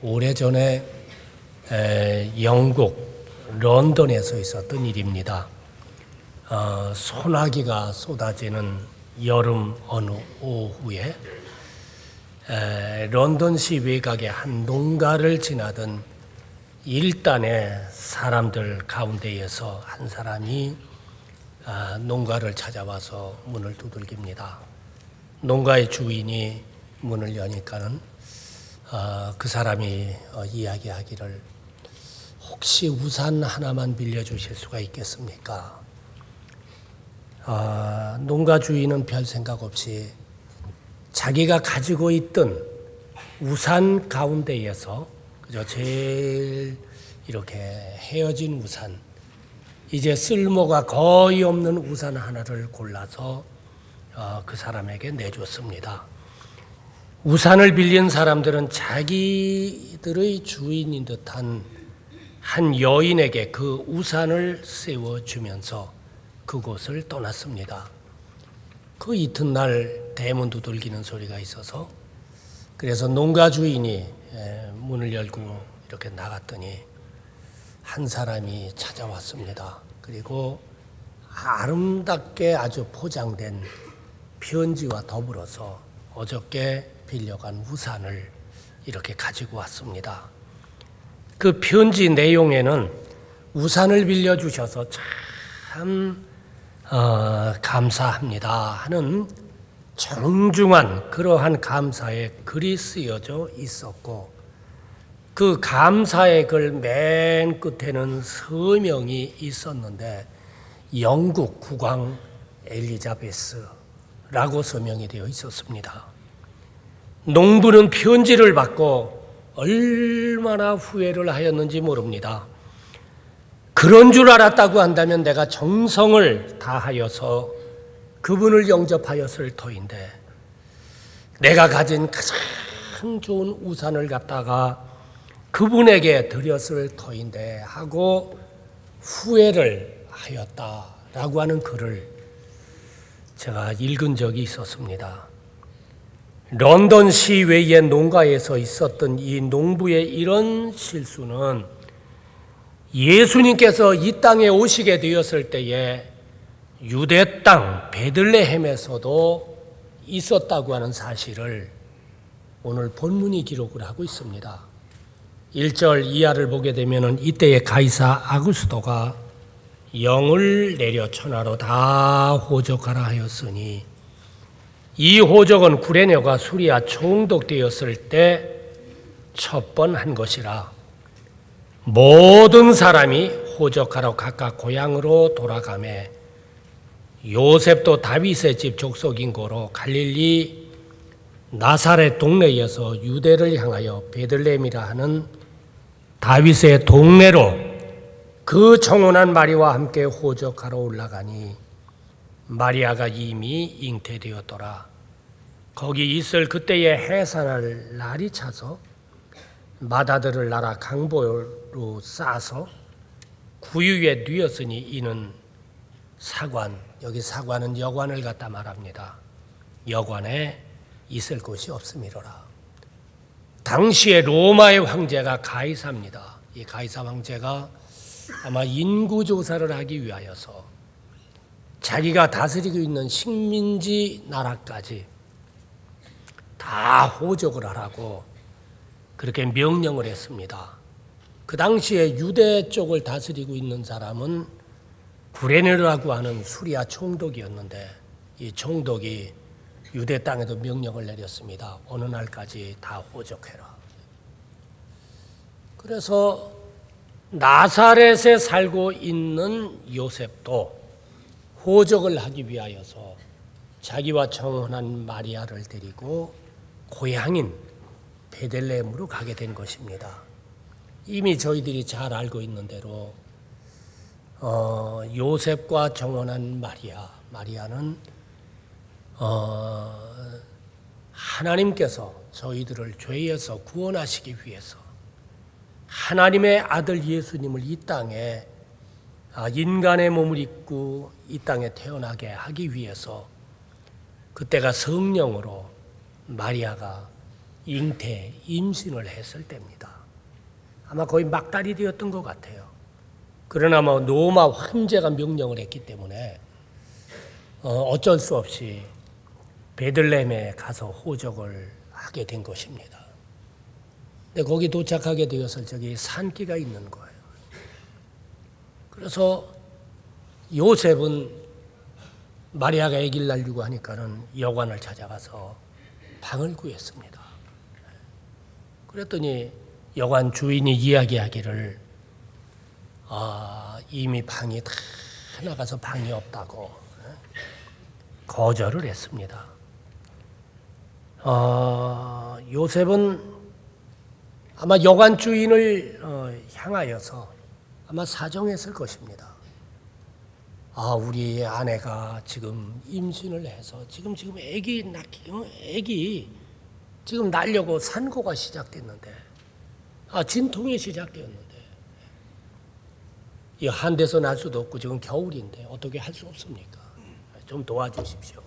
오래전에 영국 런던에서 있었던 일입니다. 소나기가 쏟아지는 여름 어느 오후에 런던시 외곽의 한 농가를 지나던 일단의 사람들 가운데에서 한 사람이 농가를 찾아와서 문을 두들깁니다. 농가의 주인이 문을 여니까는 그 사람이 이야기하기를, 혹시 우산 하나만 빌려주실 수가 있겠습니까? 농가 주인은 별 생각 없이 자기가 가지고 있던 우산 가운데에서 제일 이렇게 헤어진 우산, 이제 쓸모가 거의 없는 우산 하나를 골라서 그 사람에게 내줬습니다. 우산을 빌린 사람들은 자기들의 주인인 듯한 한 여인에게 그 우산을 세워주면서 그곳을 떠났습니다. 그 이튿날 대문 두들기는 소리가 있어서, 그래서 농가 주인이 문을 열고 이렇게 나갔더니 한 사람이 찾아왔습니다. 그리고 아름답게 아주 포장된 편지와 더불어서 어저께 빌려간 우산을 이렇게 가지고 왔습니다. 그 편지 내용에는 우산을 빌려주셔서 참 감사합니다 하는 정중한 그러한 감사의 글이 쓰여져 있었고, 그 감사의 글 맨 끝에는 서명이 있었는데 영국 국왕 엘리자베스라고 서명이 되어 있었습니다. 농부는 편지를 받고 얼마나 후회를 하였는지 모릅니다. 그런 줄 알았다고 한다면 내가 정성을 다하여서 그분을 영접하였을 터인데, 내가 가진 가장 좋은 우산을 갖다가 그분에게 드렸을 터인데 하고 후회를 하였다라고 하는 글을 제가 읽은 적이 있었습니다. 런던 시외의 농가에서 있었던 이 농부의 이런 실수는 예수님께서 이 땅에 오시게 되었을 때에 유대 땅 베들레헴에서도 있었다고 하는 사실을 오늘 본문이 기록을 하고 있습니다. 1절 이하를 보게 되면 이때에 가이사 아구스도가 영을 내려 천하로 다 호적하라 하였으니, 이 호적은 구레네가 수리아 총독되었을 때 첫 번 한 것이라. 모든 사람이 호적하러 각각 고향으로 돌아가매 요셉도 다윗의 집 족속인 고로 갈릴리 나사렛 동네에서 유대를 향하여 베들레헴이라 하는 다윗의 동네로 그 청혼한 마리아와 함께 호적하러 올라가니 마리아가 이미 잉태되었더라. 거기 있을 그때에 해산할 날이 차서 맏아들을 나라 강보로 싸서 구유에 뉘었으니 이는 사관, 여기 사관은 여관을 갖다 말합니다. 여관에 있을 곳이 없음이로라. 당시에 로마의 황제가 가이사입니다. 이 가이사 황제가 아마 인구조사를 하기 위하여서 자기가 다스리고 있는 식민지 나라까지 다 호적을 하라고 그렇게 명령을 했습니다. 그 당시에 유대 쪽을 다스리고 있는 사람은 구레네라고 하는 수리아 총독이었는데, 이 총독이 유대 땅에도 명령을 내렸습니다. 어느 날까지 다 호적해라. 그래서 나사렛에 살고 있는 요셉도 호적을 하기 위하여서 자기와 청혼한 마리아를 데리고 고향인 베들레헴으로 가게 된 것입니다. 이미 저희들이 잘 알고 있는 대로 요셉과 청혼한 마리아는 하나님께서 저희들을 죄에서 구원하시기 위해서 하나님의 아들 예수님을 이 땅에 인간의 몸을 입고 이 땅에 태어나게 하기 위해서 그때가 성령으로 마리아가 잉태, 임신을 했을 때입니다. 아마 거의 막달이 되었던 것 같아요. 그러나 로마 황제가 명령을 했기 때문에 어쩔 수 없이 베들레헴에 가서 호적을 하게 된 것입니다. 근데 거기 도착하게 되었을 적에 산기가 있는 거예요. 그래서 요셉은 마리아가 아기를 낳으려고 하니까는 여관을 찾아가서 방을 구했습니다. 그랬더니 여관 주인이 이야기하기를 이미 방이 다 나가서 방이 없다고 거절을 했습니다. 요셉은 아마 여관 주인을 향하여서 아마 사정했을 것입니다. 우리 아내가 지금 임신을 해서 지금 애기 지금 낳으려고 산고가 시작됐는데, 진통이 시작되었는데, 이 한 대서 날 수도 없고 지금 겨울인데 어떻게 할 수 없습니까? 좀 도와주십시오.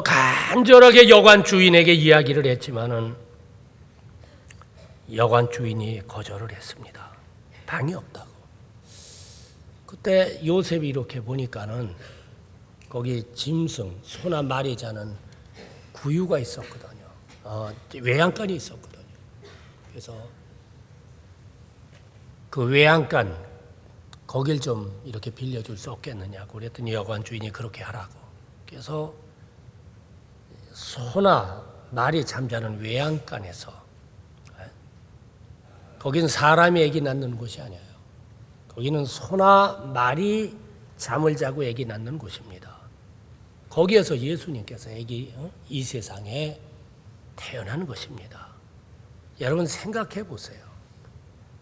간절하게 여관 주인에게 이야기를 했지만은 여관 주인이 거절을 했습니다. 방이 없다고. 그때 요셉이 이렇게 보니까는 거기 짐승, 소나 말이 자는 구유가 있었거든요. 외양간이 있었거든요. 그래서 그 외양간 거길 좀 이렇게 빌려줄 수 없겠느냐고 그랬더니 여관 주인이 그렇게 하라고. 그래서 소나 말이 잠자는 외양간에서, 거기는 사람이 아기 낳는 곳이 아니에요. 거기는 소나 말이 잠을 자고 아기 낳는 곳입니다. 거기에서 예수님께서 이 세상에 태어난 것입니다. 여러분 생각해 보세요.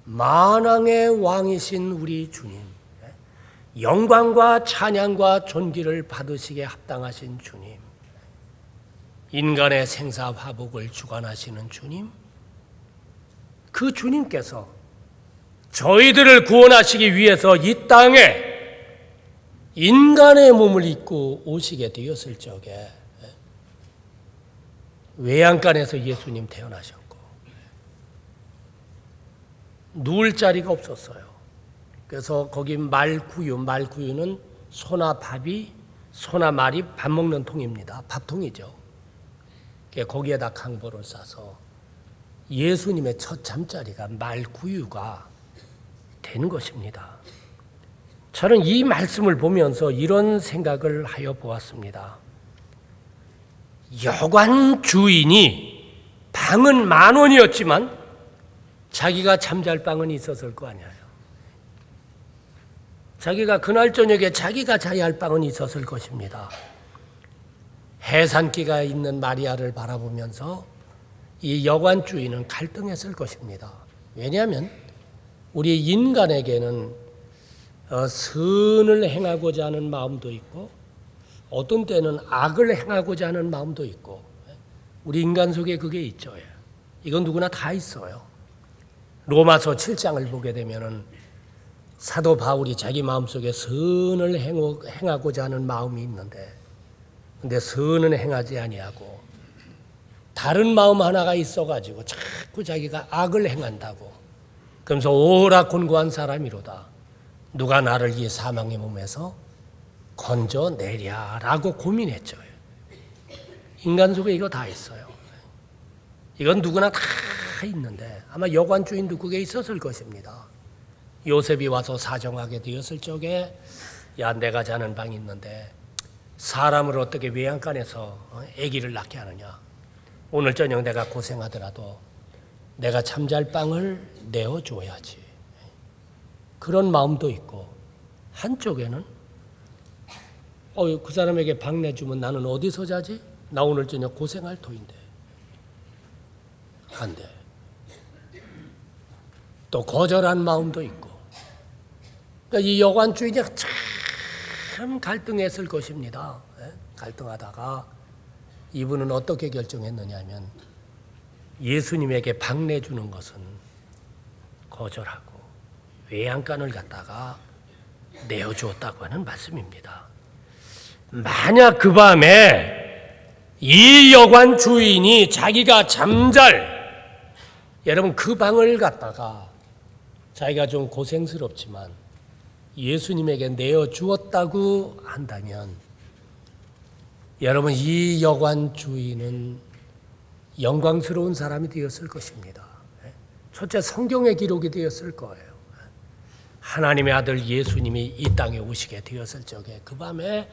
만왕의 왕이신 우리 주님, 영광과 찬양과 존귀를 받으시기에 합당하신 주님, 인간의 생사화복을 주관하시는 주님, 그 주님께서 저희들을 구원하시기 위해서 이 땅에 인간의 몸을 입고 오시게 되었을 적에 외양간에서 예수님 태어나셨고 누울 자리가 없었어요. 그래서 거기 말구유는 소나 말이 밥 먹는 통입니다. 밥통이죠. 거기에다 강보를 싸서 예수님의 첫 잠자리가 말구유가 된 것입니다. 저는 이 말씀을 보면서 이런 생각을 하여 보았습니다. 여관 주인이 방은 10,000원이었지만 자기가 잠잘 방은 있었을 거 아니에요. 자기가 그날 저녁에 자기가 자야 할 방은 있었을 것입니다. 해산기가 있는 마리아를 바라보면서 이 여관 주인은 갈등했을 것입니다. 왜냐하면 우리 인간에게는 선을 행하고자 하는 마음도 있고 어떤 때는 악을 행하고자 하는 마음도 있고 우리 인간 속에 그게 있죠. 이건 누구나 다 있어요. 로마서 7장을 보게 되면은 사도 바울이 자기 마음속에 선을 행하고자 하는 마음이 있는데 근데 선은 행하지 아니하고 다른 마음 하나가 있어가지고 자꾸 자기가 악을 행한다고. 그러면서 오라 곤고한 사람이로다. 누가 나를 이 사망의 몸에서 건져내랴라고 고민했죠. 인간 속에 이거 다 있어요. 이건 누구나 다 있는데 아마 여관 주인도 그게 있었을 것입니다. 요셉이 와서 사정하게 되었을 적에 야 내가 자는 방이 있는데 사람을 어떻게 외양간에서 아기를 낳게 하느냐. 오늘 저녁 내가 고생하더라도 내가 잠잘 방을 내어줘야지. 그런 마음도 있고 한쪽에는 그 사람에게 방 내주면 나는 어디서 자지? 나 오늘 저녁 고생할 터인데. 안 돼. 또 거절한 마음도 있고. 그러니까 이 여관 주인이 참 갈등했을 것입니다. 갈등하다가 이분은 어떻게 결정했느냐 하면 예수님에게 방 내주는 것은 거절하고 외양간을 갖다가 내어주었다고 하는 말씀입니다. 만약 그 밤에 이 여관 주인이 자기가 잠잘 여러분 그 방을 갖다가 자기가 좀 고생스럽지만 예수님에게 내어 주었다고 한다면 여러분 이 여관 주인은 영광스러운 사람이 되었을 것입니다. 첫째 성경의 기록이 되었을 거예요. 하나님의 아들 예수님이 이 땅에 오시게 되었을 적에 그 밤에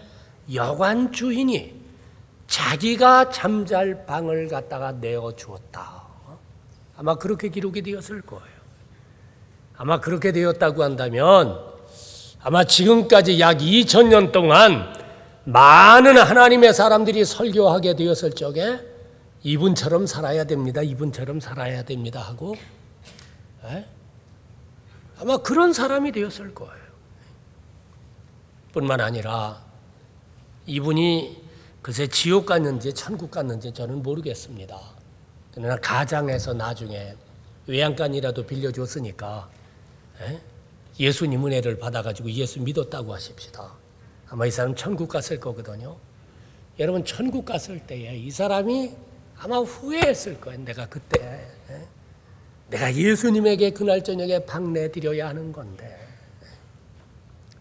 여관 주인이 자기가 잠잘 방을 갖다가 내어 주었다. 아마 그렇게 기록이 되었을 거예요. 아마 그렇게 되었다고 한다면 아마 지금까지 약 2000년 동안 많은 하나님의 사람들이 설교하게 되었을 적에 이분처럼 살아야 됩니다. 이분처럼 살아야 됩니다 하고 아마 그런 사람이 되었을 거예요. 뿐만 아니라 이분이 글쎄 지옥 갔는지 천국 갔는지 저는 모르겠습니다. 그러나 가장에서 나중에 외양간이라도 빌려줬으니까 예수님 은혜를 받아가지고 예수 믿었다고 하십시다. 아마 이 사람 천국 갔을 거거든요. 여러분 천국 갔을 때에 이 사람이 아마 후회했을 거예요. 내가 그때 내가 예수님에게 그날 저녁에 방 내드려야 하는 건데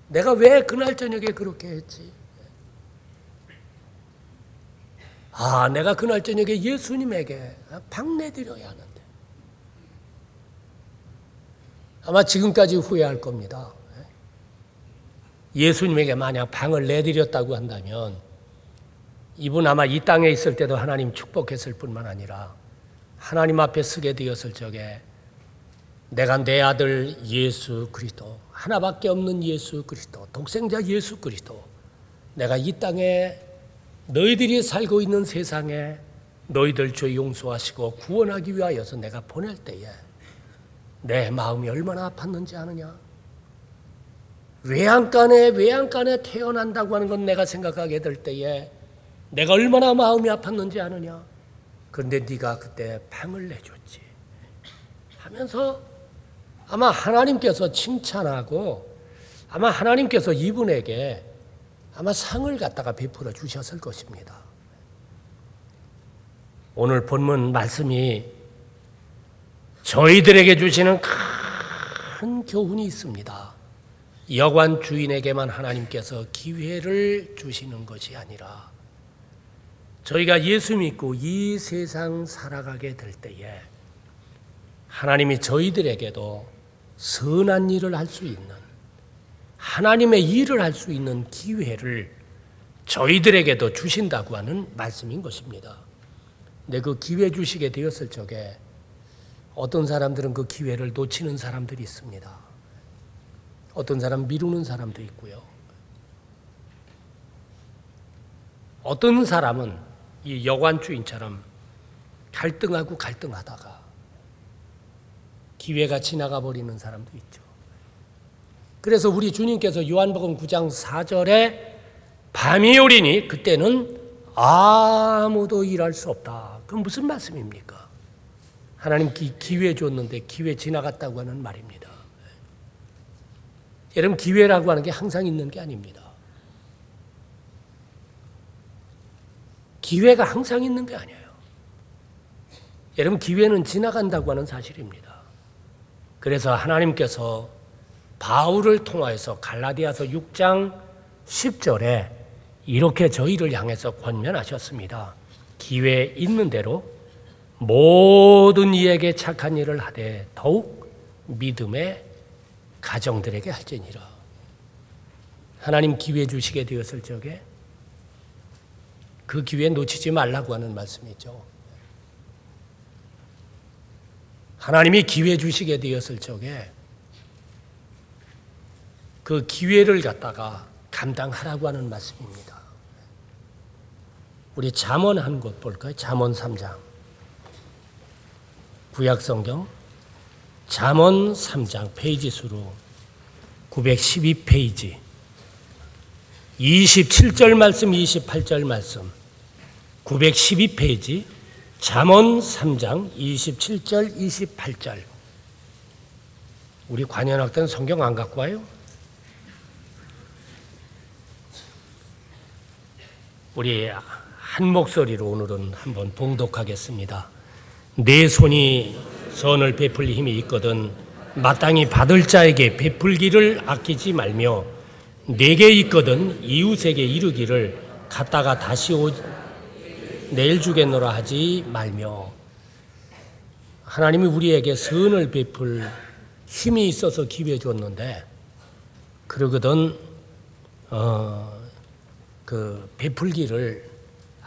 내가 왜 그날 저녁에 그렇게 했지? 내가 그날 저녁에 예수님에게 방 내드려야 하는데 아마 지금까지 후회할 겁니다. 예수님에게 만약 방을 내드렸다고 한다면 이분 아마 이 땅에 있을 때도 하나님 축복했을 뿐만 아니라 하나님 앞에 서게 되었을 적에 내가 내 아들 예수 그리스도 하나밖에 없는 예수 그리스도 독생자 예수 그리스도 내가 이 땅에 너희들이 살고 있는 세상에 너희들 죄 용서하시고 구원하기 위하여서 내가 보낼 때에 내 마음이 얼마나 아팠는지 아느냐? 외양간에 태어난다고 하는 건 내가 생각하게 될 때에 내가 얼마나 마음이 아팠는지 아느냐? 그런데 네가 그때 방을 내줬지 하면서 아마 하나님께서 칭찬하고 아마 하나님께서 이분에게 아마 상을 갖다가 베풀어 주셨을 것입니다. 오늘 본문 말씀이 저희들에게 주시는 큰 교훈이 있습니다. 여관 주인에게만 하나님께서 기회를 주시는 것이 아니라 저희가 예수 믿고 이 세상 살아가게 될 때에 하나님이 저희들에게도 선한 일을 할 수 있는 하나님의 일을 할 수 있는 기회를 저희들에게도 주신다고 하는 말씀인 것입니다. 근데 그 기회 주시게 되었을 적에 어떤 사람들은 그 기회를 놓치는 사람들이 있습니다. 어떤 사람 미루는 사람도 있고요. 어떤 사람은 이 여관 주인처럼 갈등하다가 기회가 지나가 버리는 사람도 있죠. 그래서 우리 주님께서 요한복음 9장 4절에 밤이 오리니 그때는 아무도 일할 수 없다. 그건 무슨 말씀입니까? 하나님 기회 줬는데 기회 지나갔다고 하는 말입니다. 여러분 기회라고 하는 게 항상 있는 게 아닙니다. 기회가 항상 있는 게 아니에요. 여러분 기회는 지나간다고 하는 사실입니다. 그래서 하나님께서 바울을 통하여서 갈라디아서 6장 10절에 이렇게 저희를 향해서 권면하셨습니다. 기회 있는 대로 모든 이에게 착한 일을 하되 더욱 믿음의 가정들에게 할지니라. 하나님 기회 주시게 되었을 적에 그 기회 놓치지 말라고 하는 말씀이죠. 하나님이 기회 주시게 되었을 적에 그 기회를 갖다가 감당하라고 하는 말씀입니다. 우리 잠언 한 곳 볼까요? 잠언 3장. 구약성경 잠언 3장 페이지 수로 912페이지 27절 말씀 28절 말씀 912페이지 잠언 3장 27절 28절. 우리 관현학교는 성경 안 갖고 와요? 우리 한 목소리로 오늘은 한번 봉독하겠습니다. 내 손이 선을 베풀 힘이 있거든 마땅히 받을 자에게 베풀기를 아끼지 말며 내게 있거든 이웃에게 이르기를 갔다가 다시 내일 주겠노라 하지 말며. 하나님이 우리에게 선을 베풀 힘이 있어서 기회 줬는데 그러거든 그 베풀기를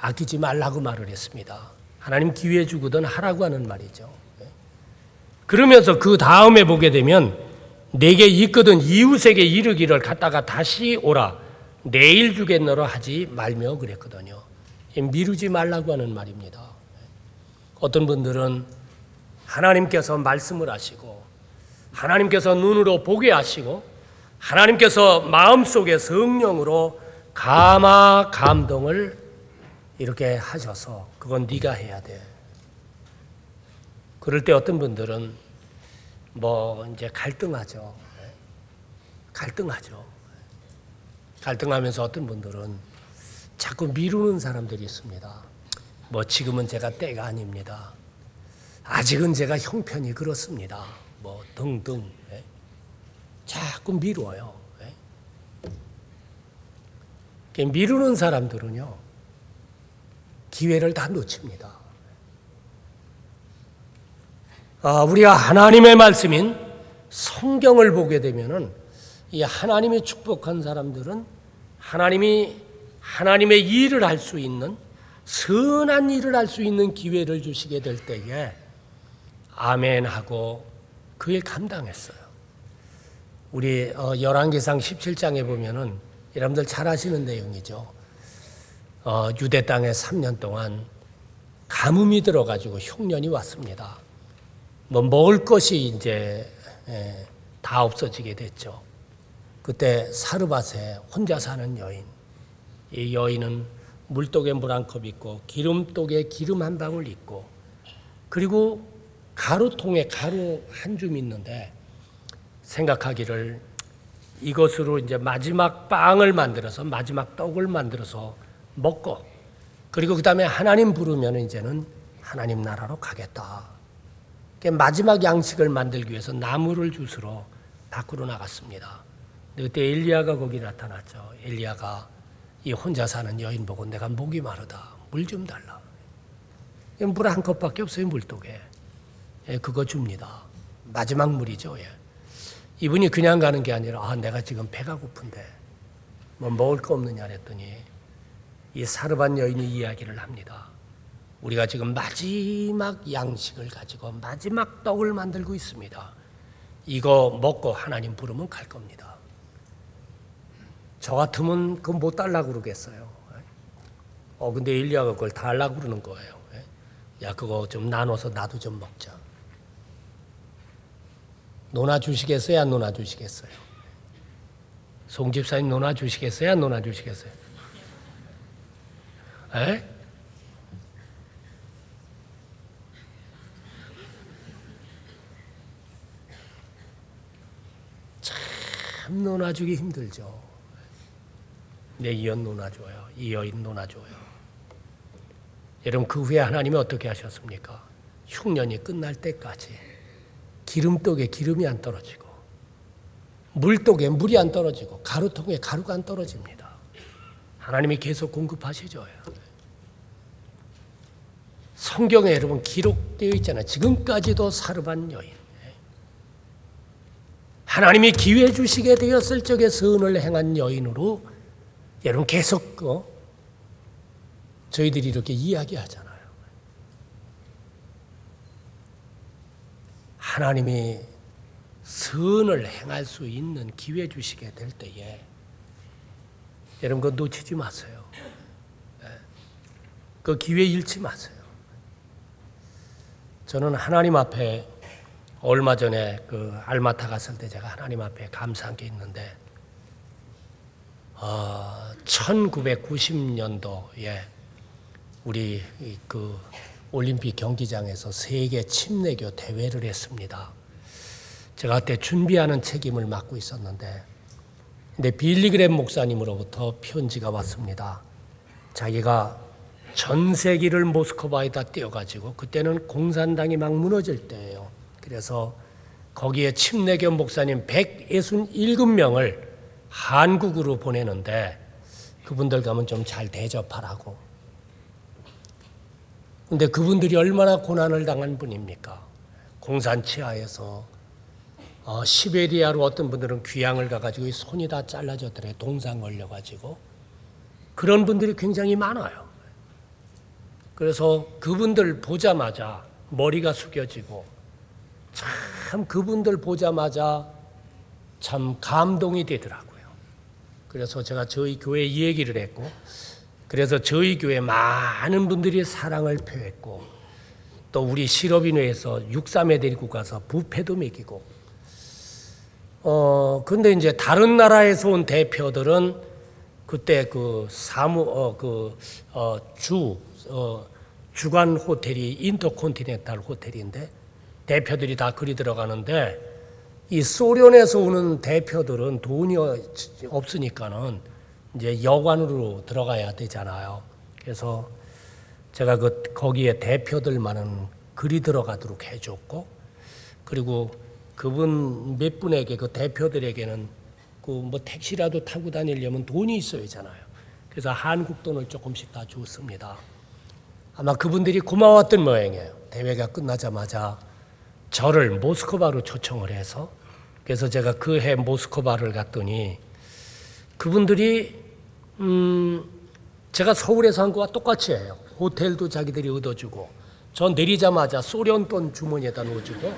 아끼지 말라고 말을 했습니다. 하나님 기회 주거든 하라고 하는 말이죠. 그러면서 그 다음에 보게 되면 내게 있거든 이웃에게 이르기를 갔다가 다시 오라 내일 주겠노라 하지 말며 그랬거든요. 미루지 말라고 하는 말입니다. 어떤 분들은 하나님께서 말씀을 하시고 하나님께서 눈으로 보게 하시고 하나님께서 마음속에 성령으로 감화 감동을 이렇게 하셔서 그건 네가 해야 돼. 그럴 때 어떤 분들은 이제 갈등하죠. 갈등하면서 어떤 분들은 자꾸 미루는 사람들이 있습니다. 지금은 제가 때가 아닙니다. 아직은 제가 형편이 그렇습니다. 등등. 자꾸 미뤄요. 미루는 사람들은요, 기회를 다 놓칩니다. 우리가 하나님의 말씀인 성경을 보게 되면은 이 하나님이 축복한 사람들은 하나님의 일을 할 수 있는 선한 일을 할 수 있는 기회를 주시게 될 때에 아멘하고 그 일 감당했어요. 우리 열왕기상 17장에 보면은 여러분들 잘 아시는 내용이죠. 유대 땅에 3년 동안 가뭄이 들어가지고 흉년이 왔습니다. 먹을 것이 이제 다 없어지게 됐죠. 그때 사르밧에 혼자 사는 여인, 이 여인은 물독에 물 한 컵 있고 기름독에 기름 한 방울 있고 그리고 가루통에 가루 한 줌 있는데 생각하기를 이것으로 이제 마지막 빵을 만들어서 마지막 떡을 만들어서 먹고 그리고 그 다음에 하나님 부르면 이제는 하나님 나라로 가겠다. 마지막 양식을 만들기 위해서 나무를 주스러 밖으로 나갔습니다. 그때 엘리야가 거기 나타났죠. 엘리야가 이 혼자 사는 여인 보고 내가 목이 마르다. 물 좀 달라. 물 한 컵밖에 없어요, 물독에. 그거 줍니다. 마지막 물이죠. 이분이 그냥 가는 게 아니라 내가 지금 배가 고픈데 먹을 거 없느냐 그랬더니 이 사르밧 여인이 이야기를 합니다. 우리가 지금 마지막 양식을 가지고 마지막 떡을 만들고 있습니다. 이거 먹고 하나님 부르면 갈 겁니다. 저 같으면 그거 못 달라고 그러겠어요. 근데 엘리야가 그걸 다 달라고 그러는 거예요. 야, 그거 좀 나눠서 나도 좀 먹자. 논아주시겠어요? 안 논아주시겠어요? 송 집사님 논아주시겠어요? 안 논아주시겠어요? 참 논아주기 힘들죠. 내 이연 논아줘요. 이 여인 논아줘요. 여러분 그 후에 하나님이 어떻게 하셨습니까? 흉년이 끝날 때까지 기름독에 기름이 안 떨어지고 물독에 물이 안 떨어지고 가루통에 가루가 안 떨어집니다. 하나님이 계속 공급하시죠. 성경에 여러분 기록되어 있잖아요. 지금까지도 사르밧 여인. 하나님이 기회 주시게 되었을 적에 선을 행한 여인으로 여러분 계속 저희들이 이렇게 이야기하잖아요. 하나님이 선을 행할 수 있는 기회 주시게 될 때에 여러분 그거 놓치지 마세요. 그 기회 잃지 마세요. 저는 하나님 앞에 얼마 전에 그 알마타 갔을 때 제가 하나님 앞에 감사한 게 있는데 1990년도에 우리 그 올림픽 경기장에서 세계 침례교 대회를 했습니다. 제가 그때 준비하는 책임을 맡고 있었는데 근데 빌리그램 목사님으로부터 편지가 왔습니다. 자기가 전 세기를 모스크바에다 띄워가지고 그때는 공산당이 막 무너질 때예요. 그래서 거기에 침례교 목사님 167명을 한국으로 보내는데 그분들 가면 좀 잘 대접하라고. 근데 그분들이 얼마나 고난을 당한 분입니까? 공산 치하에서 시베리아로 어떤 분들은 귀향을 가가지고 손이 다 잘라졌더래. 동상 걸려가지고. 그런 분들이 굉장히 많아요. 그래서 그분들 보자마자 머리가 숙여지고 참 그분들 보자마자 참 감동이 되더라고요. 그래서 제가 저희 교회에 이 얘기를 했고, 그래서 저희 교회 많은 분들이 사랑을 표했고, 또 우리 실업인회에서 6.3에 데리고 가서 부패도 먹이고, 근데 이제 다른 나라에서 온 대표들은 그때 주간 호텔이 인터콘티넨탈 호텔인데 대표들이 다 그리 들어가는데 이 소련에서 오는 대표들은 돈이 없으니까는 이제 여관으로 들어가야 되잖아요. 그래서 제가 거기에 대표들만은 그리 들어가도록 해줬고, 그리고 그분 몇 분에게 그 대표들에게는 뭐 택시라도 타고 다니려면 돈이 있어야 하잖아요. 그래서 한국 돈을 조금씩 다 줬습니다. 아마 그분들이 고마웠던 모양이에요. 대회가 끝나자마자 저를 모스크바로 초청을 해서, 그래서 제가 그 해 모스크바를 갔더니 그분들이 제가 서울에서 한 거와 똑같이 해요. 호텔도 자기들이 얻어주고, 전 내리자마자 소련 돈 주머니에다 넣어주고,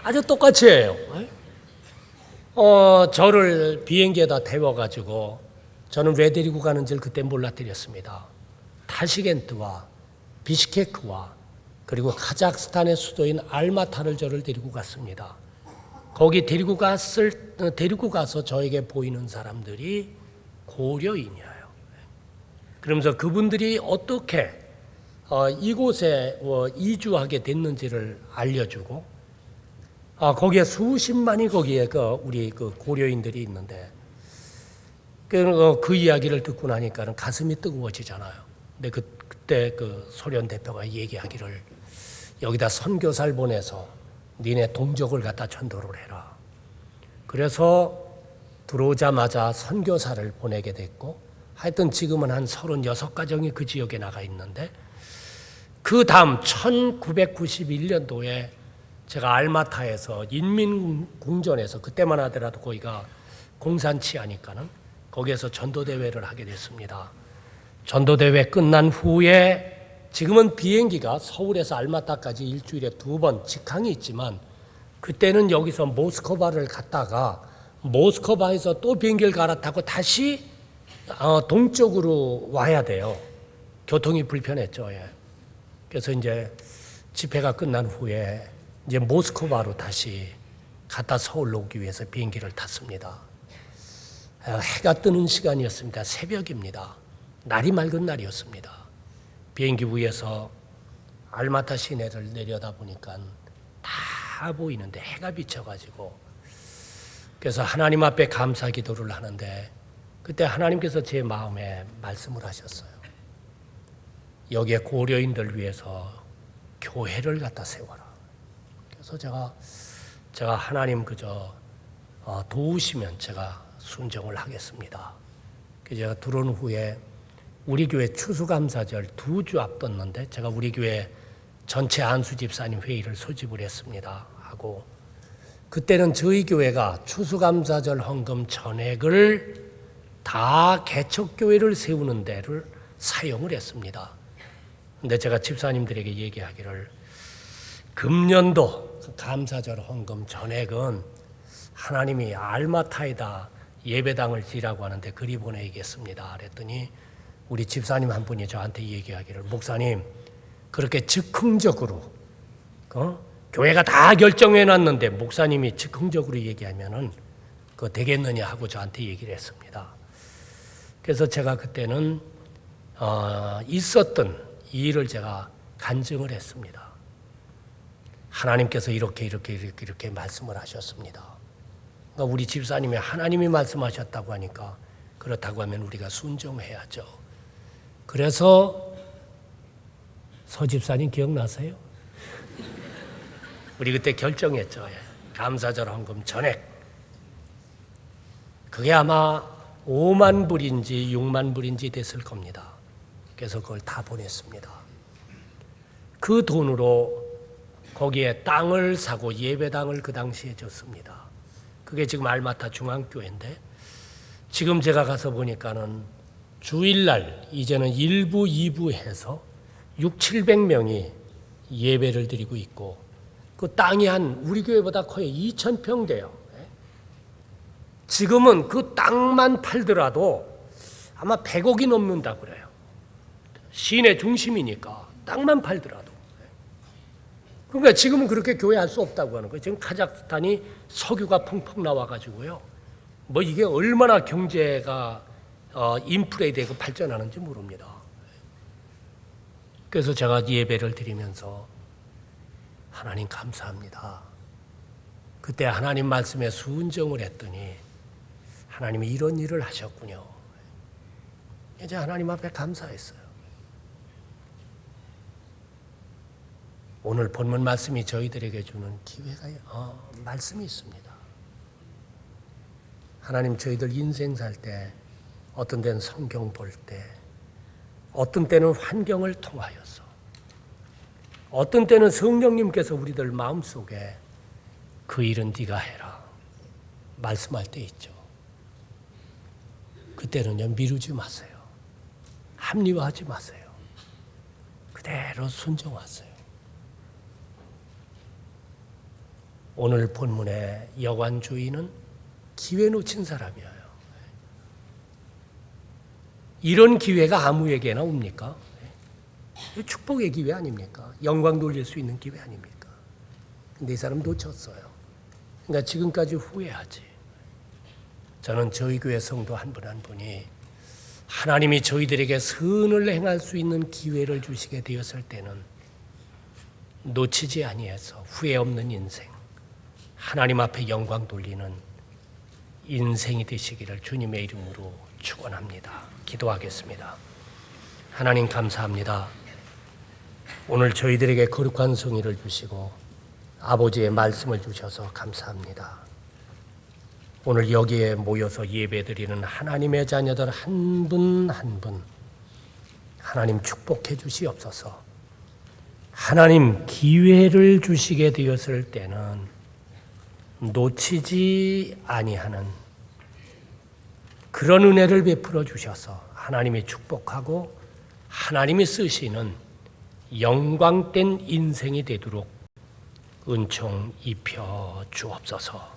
아주 똑같이 해요. 저를 비행기에다 태워가지고, 저는 왜 데리고 가는지를 그때 몰라드렸습니다. 타시겐트와 비시케크와 그리고 카자흐스탄의 수도인 알마타를 저를 데리고 갔습니다. 거기 데리고 가서 저에게 보이는 사람들이 고려인이에요. 그러면서 그분들이 어떻게 이곳에 이주하게 됐는지를 알려주고, 거기에 수십만이 거기에 우리 고려인들이 있는데, 그 이야기를 듣고 나니까는 가슴이 뜨거워지잖아요. 근데 그때 소련 대표가 얘기하기를, 여기다 선교사를 보내서 니네 동족을 갖다 전도를 해라. 그래서 들어오자마자 선교사를 보내게 됐고, 하여튼 지금은 한 36가정이 그 지역에 나가 있는데, 그 다음 1991년도에 제가 알마타에서 인민궁전에서, 그때만 하더라도 거기가 공산치하니까는 거기에서 전도대회를 하게 됐습니다. 전도대회 끝난 후에 지금은 비행기가 서울에서 알마타까지 일주일에 2번 직항이 있지만, 그때는 여기서 모스크바를 갔다가 모스크바에서 또 비행기를 갈아타고 다시 동쪽으로 와야 돼요. 교통이 불편했죠. 예. 그래서 이제 집회가 끝난 후에 이제 모스크바로 다시 갔다 서울로 오기 위해서 비행기를 탔습니다. 해가 뜨는 시간이었습니다. 새벽입니다. 날이 맑은 날이었습니다. 비행기 위에서 알마타 시내를 내려다보니까 다 보이는데 해가 비쳐가지고, 그래서 하나님 앞에 감사 기도를 하는데 그때 하나님께서 제 마음에 말씀을 하셨어요. 여기에 고려인들 위해서 교회를 갖다 세워라. 그래서 제가 하나님 도우시면 제가 순종을 하겠습니다. 그래서 제가 들어온 후에 우리 교회 추수감사절 2주 앞뒀는데 제가 우리 교회 전체 안수 집사님 회의를 소집을 했습니다. 하고 그때는 저희 교회가 추수감사절 헌금 전액을 다 개척교회를 세우는 데를 사용을 했습니다. 근데 제가 집사님들에게 얘기하기를, 금년도 감사절 헌금 전액은 하나님이 알마타에다 예배당을 지라고 하는데 그리 보내겠습니다. 그랬더니 우리 집사님 한 분이 저한테 얘기하기를, 목사님 그렇게 즉흥적으로 교회가 다 결정해놨는데 목사님이 즉흥적으로 얘기하면은 그거 되겠느냐 하고 저한테 얘기를 했습니다. 그래서 제가 그때는 있었던 이 일을 제가 간증을 했습니다. 하나님께서 이렇게 말씀을 하셨습니다. 그러니까 우리 집사님이 하나님이 말씀하셨다고 하니까 그렇다고 하면 우리가 순종해야죠. 그래서 서 집사님 기억나세요? 우리 그때 결정했죠. 감사절 헌금 전액. 그게 아마 5만 불인지 6만 불인지 됐을 겁니다. 그래서 그걸 다 보냈습니다. 그 돈으로 거기에 땅을 사고 예배당을 그 당시에 줬습니다. 그게 지금 알마타 중앙교회인데, 지금 제가 가서 보니까는 주일날 이제는 1부, 2부 해서 600~700명이 예배를 드리고 있고, 그 땅이 한 우리 교회보다 거의 2,000평 돼요. 지금은 그 땅만 팔더라도 아마 100억이 넘는다고 그래요. 시내 중심이니까 땅만 팔더라도. 그러니까 지금은 그렇게 교회할 수 없다고 하는 거예요. 지금 카자흐스탄이 석유가 펑펑 나와가지고요. 뭐 이게 얼마나 경제가 인플레이 되고 발전하는지 모릅니다. 그래서 제가 예배를 드리면서 하나님 감사합니다. 그때 하나님 말씀에 순종을 했더니 하나님이 이런 일을 하셨군요. 이제 하나님 앞에 감사했어요. 오늘 본문 말씀이 저희들에게 주는 기회가 말씀이 있습니다. 하나님, 저희들 인생 살 때, 어떤 때는 성경 볼 때, 어떤 때는 환경을 통하여서, 어떤 때는 성령님께서 우리들 마음속에 그 일은 네가 해라 말씀할 때 있죠. 그때는요, 미루지 마세요. 합리화하지 마세요. 그대로 순종하세요. 오늘 본문의 여관 주인은 기회 놓친 사람이에요. 이런 기회가 아무에게나 옵니까? 축복의 기회 아닙니까? 영광 돌릴 수 있는 기회 아닙니까? 근데 이 사람 놓쳤어요. 그러니까 지금까지 후회하지. 저는 저희 교회 성도 한 분 한 분이 하나님이 저희들에게 선을 행할 수 있는 기회를 주시게 되었을 때는 놓치지 아니해서 후회 없는 인생, 하나님 앞에 영광 돌리는 인생이 되시기를 주님의 이름으로 축원합니다. 기도하겠습니다. 하나님 감사합니다. 오늘 저희들에게 거룩한 성의를 주시고 아버지의 말씀을 주셔서 감사합니다. 오늘 여기에 모여서 예배드리는 하나님의 자녀들 한 분 한 분 하나님 축복해 주시옵소서. 하나님 기회를 주시게 되었을 때는 놓치지 아니하는 그런 은혜를 베풀어 주셔서 하나님이 축복하고 하나님이 쓰시는 영광된 인생이 되도록 은총 입혀 주옵소서.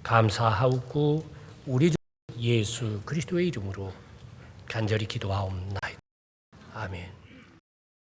감사하옵고 우리 주 예수 그리스도의 이름으로 간절히 기도하옵나이다. 아멘.